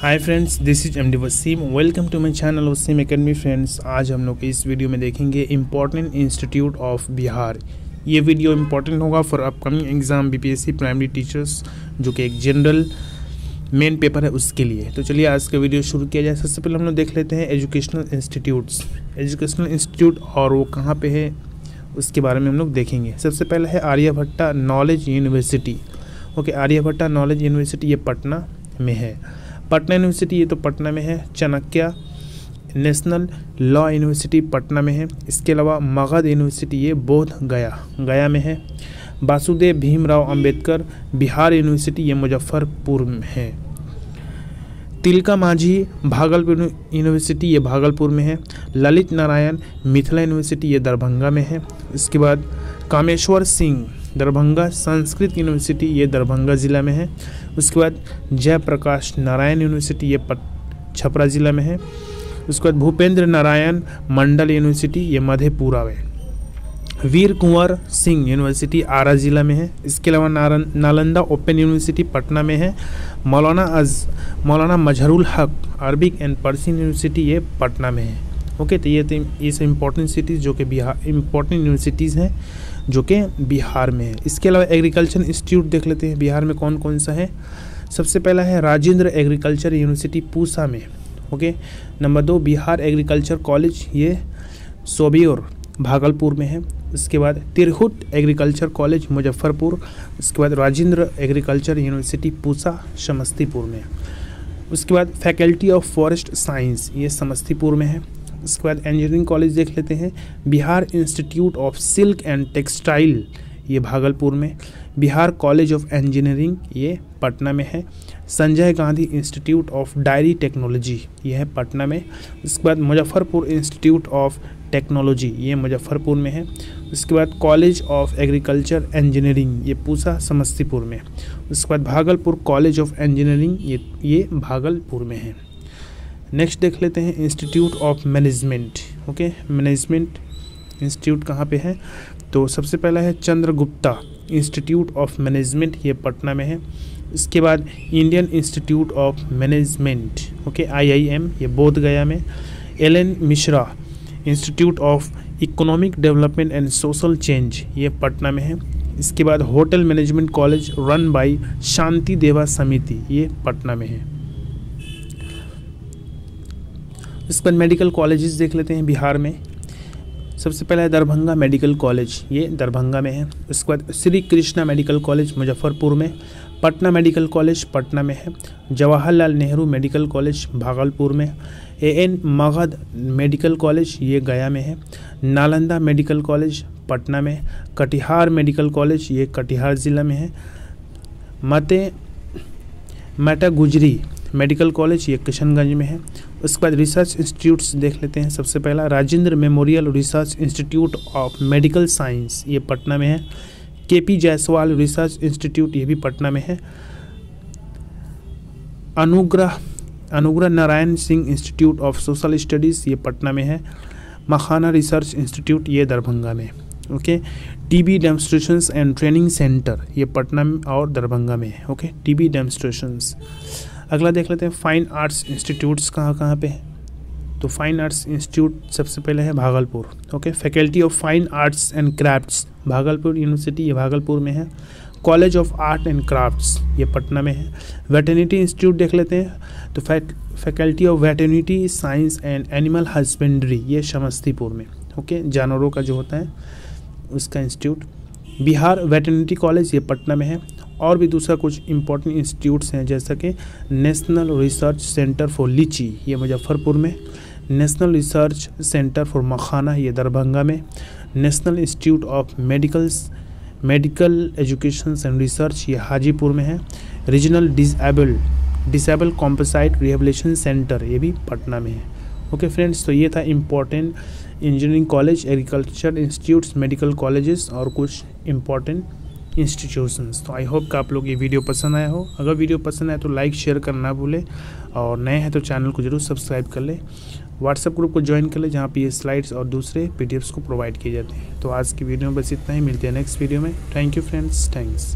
Hi friends, this is MD Wasim. Welcome to my channel Wasim academy. Friends, आज हम लोग इस वीडियो में देखेंगे इम्पॉर्टेंट इंस्टीट्यूट ऑफ बिहार। ये वीडियो इम्पॉर्टेंट होगा for upcoming exam BPSC primary teachers, जो कि एक जनरल मेन पेपर है उसके लिए। तो चलिए आज का वीडियो शुरू किया जाए। सबसे पहले हम लोग देख लेते हैं एजुकेशनल इंस्टीट्यूट और वो कहाँ पे है उसके बारे में हम लोग देखेंगे। सबसे पहले है Aryabhatta knowledge university. Okay, Aryabhatta knowledge university ये पटना में है। पटना यूनिवर्सिटी ये तो पटना में है। Chanakya national law university Patna में है। इसके अलावा मगध यूनिवर्सिटी ये बोध गया में है। वासुदेव भीमराव अंबेडकर बिहार यूनिवर्सिटी ये मुजफ्फरपुर में है। तिलका मांझी भागलपुर यूनिवर्सिटी ये भागलपुर में है। ललित नारायण मिथिला यूनिवर्सिटी ये दरभंगा में है। इसके बाद कामेश्वर सिंह दरभंगा संस्कृत यूनिवर्सिटी ये दरभंगा ज़िला में है। उसके बाद जयप्रकाश नारायण यूनिवर्सिटी ये छपरा ज़िला में है। उसके बाद भूपेंद्र नारायण मंडल यूनिवर्सिटी ये मधेपुरा में। वीर कुंवर सिंह यूनिवर्सिटी आरा ज़िला में है। इसके अलावा नालंदा ओपन यूनिवर्सिटी पटना में है। मौलाना मजहरुल हक अरबिक एंड पर्सियन यूनिवर्सिटी ये पटना में है। ओके, तो ये सब इम्पोर्टेंट सिटीज़ जो कि इम्पोर्टेंट यूनिवर्सिटीज़ हैं जो कि बिहार में है। इसके अलावा एग्रीकल्चर इंस्टीट्यूट देख लेते हैं बिहार में कौन कौन सा है। सबसे पहला है राजेंद्र एग्रीकल्चर यूनिवर्सिटी पूसा में। Okay, number 2 Bihar agriculture college ये सोबियोर भागलपुर में है। इसके बाद तिरहुत एग्रीकल्चर कॉलेज मुजफ्फरपुर। उसके बाद राजेंद्र एग्रीकल्चर यूनिवर्सिटी पूसा समस्तीपुर में। उसके बाद फैकल्टी ऑफ फॉरेस्ट साइंस ये समस्तीपुर में है। इसके बाद इंजीनियरिंग कॉलेज देख लेते हैं Bihar institute of silk and textile ये भागलपुर में। बिहार कॉलेज ऑफ इंजीनियरिंग ये पटना में है। Sanjay Gandhi institute of diary technology ये है पटना में। उसके बाद मुजफ्फरपुर इंस्टीट्यूट ऑफ टेक्नोलॉजी ये मुजफ्फरपुर में है। उसके बाद कॉलेज ऑफ एग्रीकल्चर इंजीनियरिंग ये पूसा समस्तीपुर में। उसके बाद भागलपुर कॉलेज ऑफ इंजीनियरिंग ये भागलपुर में है। नेक्स्ट देख लेते हैं institute of Management. Okay, management institute कहाँ पे है, तो सबसे पहला है चंद्रगुप्ता इंस्टीट्यूट ऑफ मैनेजमेंट ये पटना में है। इसके बाद Indian Institute of Management okay IIM ये बोध गया में। एलन मिश्रा Institute of Economic Development and Social Change ये पटना में है। इसके बाद hotel management college run by Shanti Deva Samiti ये पटना में है। इसके बाद मेडिकल कॉलेजेस देख लेते हैं बिहार में। सबसे पहला है दरभंगा मेडिकल कॉलेज ये दरभंगा में है। उसके बाद श्री कृष्णा मेडिकल कॉलेज मुजफ्फरपुर में। पटना मेडिकल कॉलेज पटना में है। जवाहरलाल नेहरू मेडिकल कॉलेज भागलपुर में। AN मगध मेडिकल कॉलेज ये गया में है। नालंदा मेडिकल कॉलेज पटना में। कटिहार मेडिकल कॉलेज ये कटिहार ज़िला में है। माता गुजरी मेडिकल कॉलेज ये किशनगंज में है। उसके बाद रिसर्च इंस्टीट्यूट्स देख लेते हैं। सबसे पहला Rajendra memorial research institute of medical science ये पटना में है। KP जायसवाल रिसर्च इंस्टीट्यूट ये भी पटना में है। Anugrah Narayan Singh institute of social studies ये पटना में है। मखाना रिसर्च इंस्टीट्यूट ये दरभंगा में। Okay, TB demonstrations and training centre ये पटना में और दरभंगा में है। Okay, TB demonstrations. अगला देख लेते हैं फाइन आर्ट्स इंस्टीट्यूट्स कहाँ पे है, तो फाइन आर्ट्स इंस्टीट्यूट सबसे पहले है Bhagalpur. Okay, faculty of fine arts and crafts Bhagalpur university ये भागलपुर में है। College of art and crafts ये पटना में है। वेटरनिटी इंस्टीट्यूट देख लेते हैं, तो faculty of veterinary science and animal husbandry ये समस्तीपुर में। ओके, जानवरों का जो होता है उसका इंस्टीट्यूट। बिहार वेटरनिटी कॉलेज ये पटना में है। और भी दूसरा कुछ इंपॉर्टेंट इंस्टीट्यूट्स हैं जैसा कि नेशनल रिसर्च सेंटर फॉर लीची ये मुजफ्फरपुर में। नेशनल रिसर्च सेंटर फॉर मखाना ये दरभंगा में। National institute of medical education and research ये हाजीपुर में है। रीजनल डिसेबल कॉम्पोसाइट रिहेबिलिटेशन सेंटर ये भी पटना में है। ओके फ्रेंड्स, तो ये था important engineering college, agriculture institutes, medical colleges और कुछ इम्पॉर्टेंट इंस्टीट्यूशंस। तो आई होप कि आप लोग ये वीडियो पसंद आया हो। अगर वीडियो पसंद आए तो लाइक शेयर करना ना भूलें और नए हैं तो चैनल को जरूर सब्सक्राइब कर ले। व्हाट्सएप ग्रुप को ज्वाइन कर ले जहाँ पे ये स्लाइड्स और दूसरे PDFs को प्रोवाइड किए जाते हैं। तो आज की वीडियो में बस इतना ही, मिलते हैं नेक्स्ट वीडियो में। Thank you friends, thanks.